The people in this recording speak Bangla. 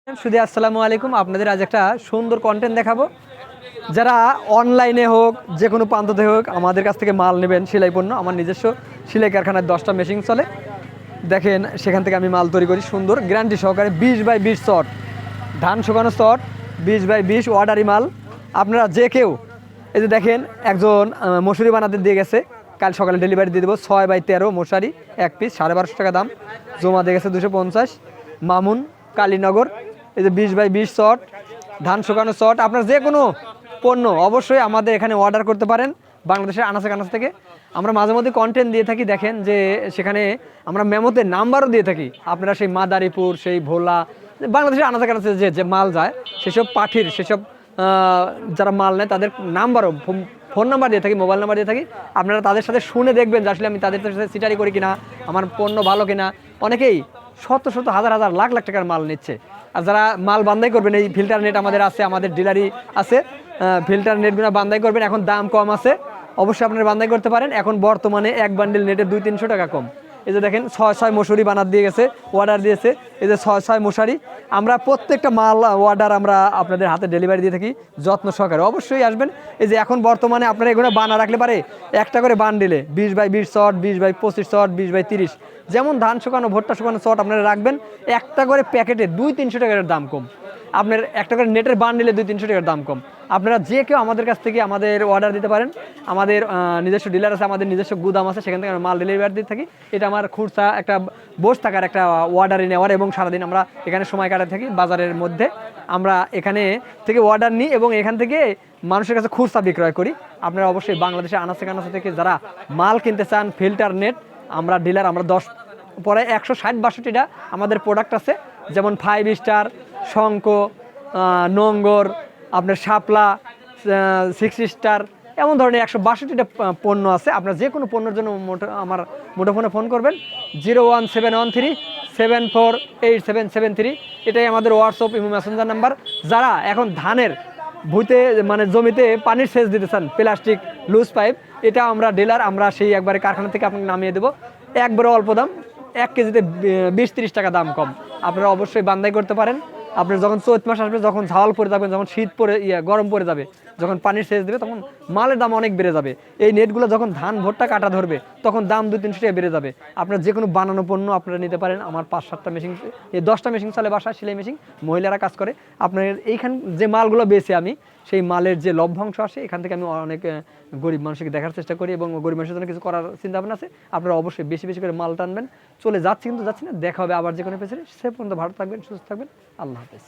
শুধু আসসালামু আলাইকুম, আপনাদের আজ একটা সুন্দর কন্টেন্ট দেখাবো। যারা অনলাইনে হোক যে কোনো প্রান্ততে হোক আমাদের কাছ থেকে মাল নেবেন, সেলাই পণ্য, আমার নিজস্ব সেলাই কারখানায় 10টা মেশিন চলে। দেখেন সেখান থেকে আমি মাল তৈরি করি সুন্দর গ্যারান্টি সহকারে 20x20 শট, ধান শুকানো শট, 20x20 অর্ডারি মাল। আপনারা যে কেউ, এই যে দেখেন একজন মশুরি বানাতে দিয়ে গেছে, কাল সকালে ডেলিভারি দিয়ে দেবো। 6x13 মশারি, এক পিস 1250 টাকা দাম, জমা দিয়ে গেছে 250। মামুন, কালীনগর। এই যে 20x20 শট, ধান শুকানো শট। আপনার যে কোনো পণ্য অবশ্যই আমাদের এখানে অর্ডার করতে পারেন বাংলাদেশের আনাচে কানাচে থেকে। আমরা মাঝে মধ্যে কন্টেন্ট দিয়ে থাকি, দেখেন যে সেখানে আমরা মেমোতে নাম্বারও দিয়ে থাকি। আপনারা সেই মাদারীপুর, সেই ভোলা, বাংলাদেশের আনাচে কানাচে যে মাল যায়, সেসব পাঠির, সেসব যারা মাল নেয় তাদের নাম্বারও, ফোন নাম্বার দিয়ে থাকি, মোবাইল নাম্বার দিয়ে থাকি। আপনারা তাদের সাথে শুনে দেখবেন যে আসলে আমি তাদের সাথে সিটারি করি কিনা, আমার পণ্য ভালো কিনা। অনেকেই শত শত হাজার হাজার লাখ লাখ টাকার মাল নিচ্ছে। আর যারা মাল বান্ধাই করবেন, এই ফিল্টার নেট আমাদের আছে, আমাদের ডিলারি আছে, ফিল্টার নেটগুলো বান্ধাই করবেন, এখন দাম কম আছে, অবশ্যই আপনারা বান্ধাই করতে পারেন। এখন বর্তমানে এক বান্ডিল নেটে 200-300 টাকা কম। এই যে দেখেন 6 মশুরি বানাত দিয়ে গেছে, অর্ডার দিয়েছে। এই যে 6 মশারি, আমরা প্রত্যেকটা মাল অর্ডার আমরা আপনাদের হাতে ডেলিভারি দিয়ে থাকি যত্ন সহকারে। অবশ্যই আসবেন। এই যে এখন বর্তমানে আপনারা এগুলো বানা রাখলে পারে একটা করে বান্ডিলে 20x20 shot, 20x25 shot, 20x30, যেমন ধান শুকানো, ভুট্টা শুকানো শট আপনারা রাখবেন। একটা করে প্যাকেটে 200-300 টাকার দাম কম। আপনার একটা করে নেটের বান্ডিলে 200-300 টাকার দাম কম। আপনারা যে কেউ আমাদের কাছ থেকে আমাদের অর্ডার দিতে পারেন। আমাদের নিজস্ব ডিলার আছে, আমাদের নিজস্ব গুদাম আছে, সেখান থেকে আমরা মাল ডেলিভারি দিতে থাকি। এটা আমার খুচরা একটা বসে থাকার একটা অর্ডারে নেওয়ার, এবং সারাদিন আমরা এখানে সময় কাটাতে থাকি বাজারের মধ্যে। আমরা এখানে থেকে অর্ডার নিই এবং এখান থেকে মানুষের কাছে খুচরা বিক্রয় করি। আপনারা অবশ্যই বাংলাদেশের আনাচে কানাচে থেকে যারা মাল কিনতে চান, ফিল্টার নেট, আমরা ডিলার, আমরা 10 পরে 160-62টা আমাদের প্রোডাক্ট আছে, যেমন 5 স্টার, শঙ্খ, নোঙ্গর, আপনার শাপলা, 6 স্টার, এমন ধরনের 162টা পণ্য আছে। আপনার যে কোনো পণ্যের জন্য আমার মুঠোফোনে ফোন করবেন 01713748773। এটাই আমাদের হোয়াটসঅ্যাপ এবং মেসেঞ্জার নাম্বার। যারা এখন ধানের ভুঁইতে, মানে জমিতে পানির সেচ দিতে চান, প্লাস্টিক লুজ পাইপ, এটা আমরা ডিলার, আমরা সেই একবারে কারখানা থেকে আপনাকে নামিয়ে দেবো একবারে অল্প দাম, 1 কেজিতে 20-30 টাকা দাম কম। আপনারা অবশ্যই বান্ধাই করতে পারেন। আপনার যখন চৈত মাস আসবে, যখন ঝাল পরে যাবেন, যখন শীত পরে গরম পরে যাবে, যখন পানির সেচ দেবে, তখন মালের দাম অনেক বেড়ে যাবে। এই নেটগুলো যখন ধান ভুট্টা কাটা ধরবে, তখন দাম 200-300 টাকা বেড়ে যাবে। আপনার যে কোনো বানানো পণ্য আপনারা নিতে পারেন। আমার 5-7টা মেশিন, এই 10টা মেশিন চলে বাসায়, সেলাই মেশিন, মহিলারা কাজ করে। আপনার এইখান যে মালগুলো বেছে আমি, সেই মালের যে লভ্যাংশ আসে এখান থেকে আমি অনেক গরিব মানুষকে দেখার চেষ্টা করি, এবং গরিব মানুষের জন্য কিছু করার চিন্তা ভাবনা আছে। আপনারা অবশ্যই বেশি বেশি করে মাল টানবেন। চলে যাচ্ছি, কিন্তু যাচ্ছি না, দেখা হবে আবার যে কোনো পেছনে। সে পর্যন্ত ভালো থাকবেন, সুস্থ থাকবেন। আল্লাহ হাফেজ।